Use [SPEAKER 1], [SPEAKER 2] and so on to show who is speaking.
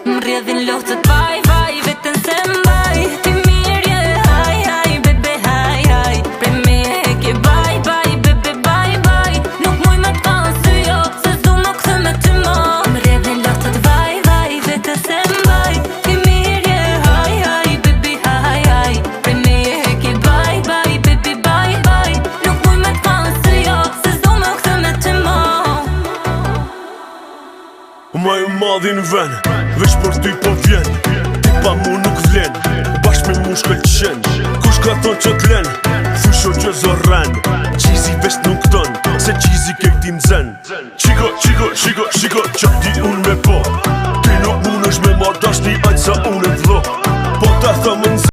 [SPEAKER 1] M'rjedhin lotët vaj, vaj, vetën se mbaj. Ti mirë je, haj, haj, bebe, haj, haj. Prej me e ke baj, baj, bebe, baj, baj. Nuk muj me t'kan sy jo, se s'du më kthe me ty mo. M'rjedhin lotët vaj, vaj, vetën se mbaj. Ti mirë je, haj, haj, bebe, haj, haj. Prej me e ke baj, baj, bebe, baj, baj. Nuk muj me t'kan sy jo, se s'du më kthe me ty mo.
[SPEAKER 2] Ma ju madhi në ven, veç për ty po vjen. Ti pa mu nuk vlen, bashk me mu shkëll qen. Kush ka thon që t'len, fusho që zorren. Qizi veç nuk ton, se qizi ke këti në zen. Qiko, qiko, qiko, qiko, që ti